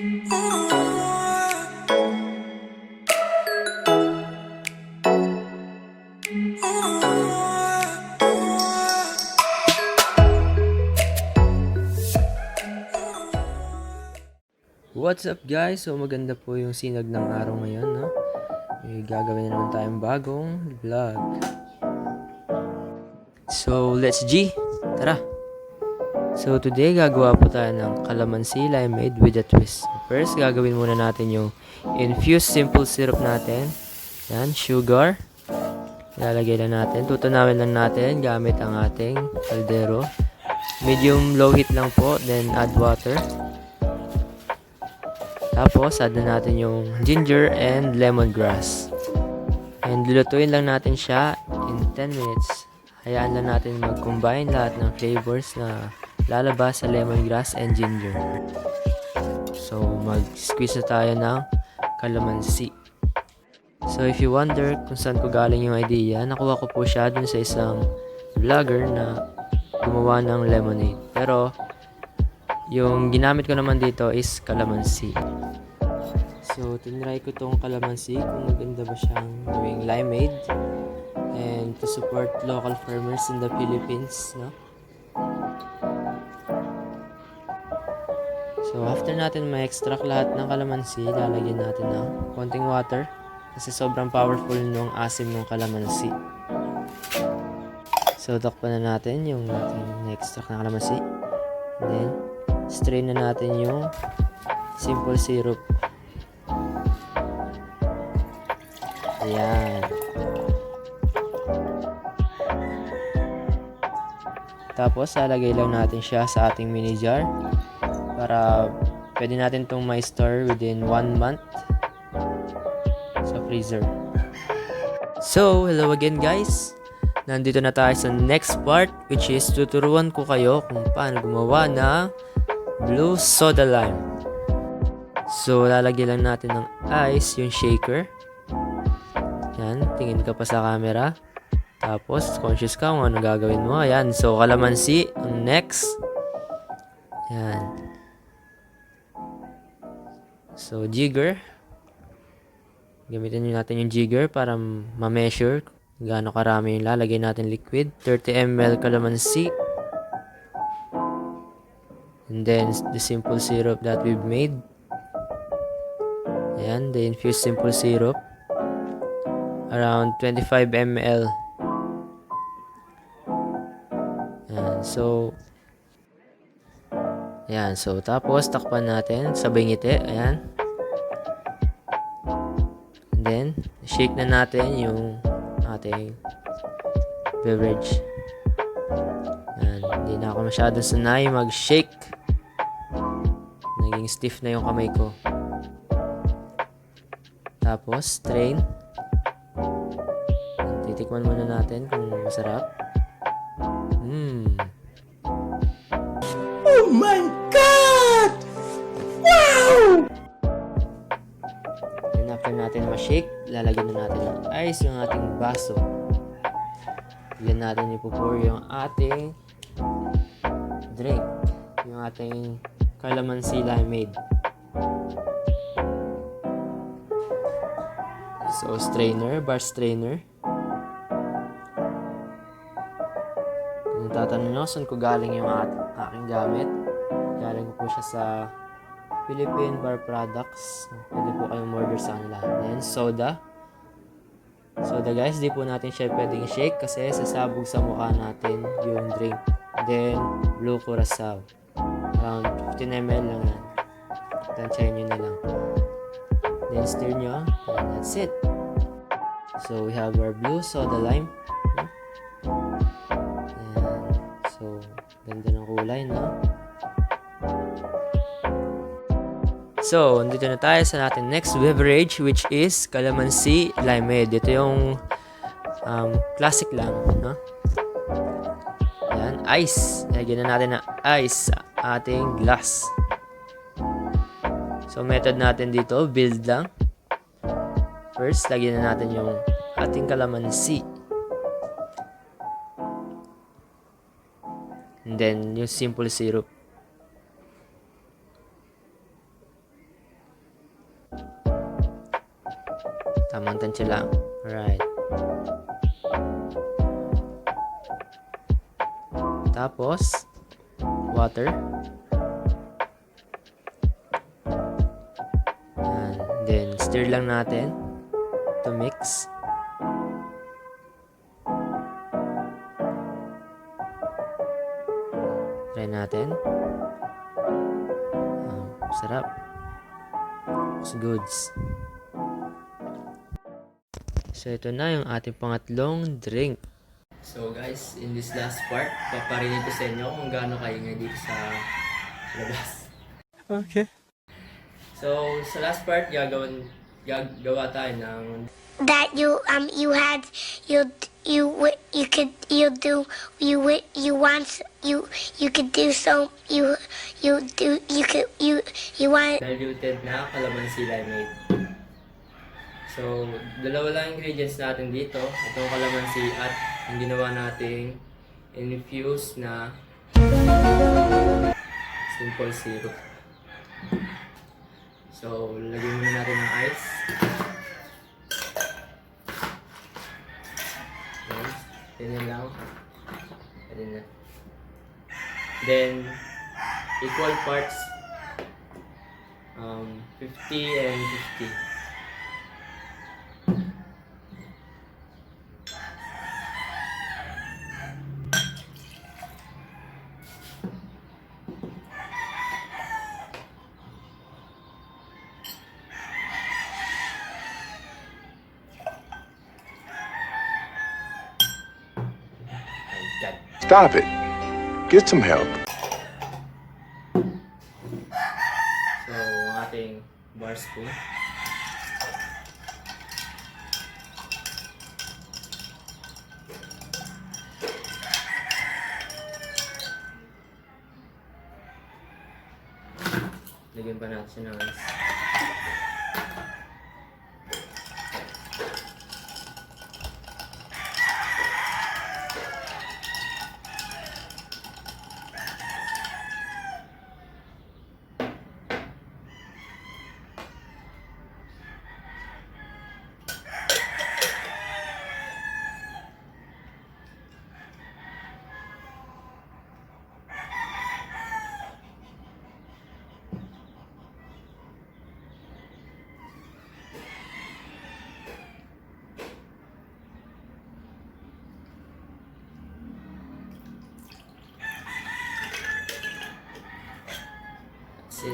What's up guys? So maganda po yung sinag ng araw ngayon, no? Gagawin na naman tayong bagong vlog. So let's G! Tara! So today gagawa po tayo ng calamansi limeade with a twist. First gagawin muna natin yung infused simple syrup natin. Yan, sugar. Ilalagay lang natin. Tutunawin lang natin gamit ang ating kaldero. Medium low heat lang po, then add water. Tapos, add na natin yung ginger and lemongrass. And lulutuin lang natin siya in 10 minutes. Hayaan lang natin mag-combine lahat ng flavors na lalabas sa lemongrass and ginger. So, mag-squeeze na tayo ng calamansi. So, if you wonder kung saan ko galing yung idea, nakuha ko po siya dun sa isang vlogger na gumawa ng lemonade. Pero, yung ginamit ko naman dito is calamansi. So, tinry ko tong calamansi kung maganda ba siyang gawing limeade and to support local farmers in the Philippines, no? So, after natin ma-extract lahat ng calamansi, lalagyan natin ng konting water kasi sobrang powerful nung asim ng calamansi. So, takpan na natin yung ating na-extract na calamansi. And then, strain na natin yung simple syrup. Ayan. Tapos, lalagay lang natin siya sa ating mini jar para pwede natin itong ma-store within 1 month sa freezer. So, hello again guys! Nandito na tayo sa next part, which is tuturuan ko kayo kung paano gumawa ng blue soda lime. So, lalagyan lang natin ng ice yung shaker. Yan, tingin ka pa sa camera. Tapos, conscious ka kung ano gagawin mo. Ayan, so calamansi, ang next. Yan. So, jigger. Gamitin natin yung jigger para ma-measure gaano karami yung lalagay natin liquid. 30 ml calamansi. And then, the simple syrup that we've made. Ayan, the infused simple syrup. Around 25 ml. Ayan, so tapos takpan natin, sabay ngiti, ayan. And then, shake na natin yung ating beverage. Ayan, hindi na ako masyado sanay mag-shake. Naging stiff na yung kamay ko. Tapos, strain. Titikman muna natin kung masarap. Oh my God! Wow! And after natin ma-shake, lalagyan na natin ng ice yung ating baso. Diyan natin ipupour yung ating drink. Yung ating calamansi limeade. So, strainer, bar strainer. Kung tatanong nyo, saan ko galing yung aking gamit? Galing ko po siya sa Philippine Bar Products. Pwede po kayong order sa kanila. Then, soda. Soda guys, di po natin siya pwedeng shake kasi sasabog sa mukha natin yung drink. Then, blue curacao. Around 15 ml lang yan. Tansyahin nyo na lang. Then, stir nyo. And that's it. So, we have our blue soda lime. So, ganda ng kulay, no? So, dito na tayo sa ating next beverage, which is calamansi limeade. Ito yung classic lang, no? Ayan, ice. Lagyan na natin ng ice sa ating glass. So, method natin dito, build lang. First, lagyan na natin yung ating calamansi. And then, yung simple syrup. Tamang tansya lang. Alright. Tapos, water. Yan. Then, stir lang natin to mix. Try natin. Sarap. It's goods. So, ito na yung ating pangatlong drink. So, guys, in this last part, paparinig ko sa inyo kung gaano kaingay dito sa labas. Okay. So, sa last part, gagawa tayo ng that you had you could you want you could do so you want diluted na calamansi limeade. So, dalawa lang ingredients natin dito. Itong calamansi at yung ginawa nating infused na simple syrup. So, lagyan muna natin ng ice. Ganyan lang. Ganyan na. Then, equal parts 50 and 50. Stop it. Get some help. So, ang ating bar spoon. Lagyan pa natin siya ng ice. That's it.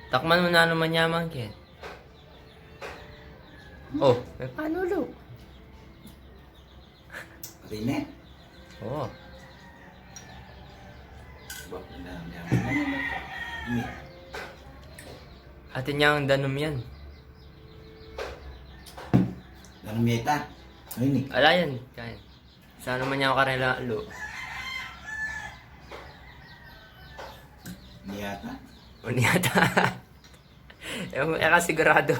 Takman mo na naman yaman, Ken. Oh, may panulo. Rine. Oh, atin niyang danom yan. Nanumiyeta. Ano ini? Ala yan, kain. Saan naman niya ako karela lo? Niyata. O niyata. Eka sigurado.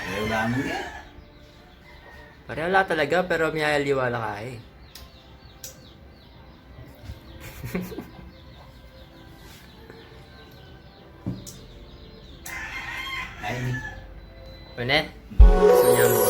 Ayaw namin yan. Pareho wala talaga, pero may liwala ka eh. Ay, ni. Unet? So,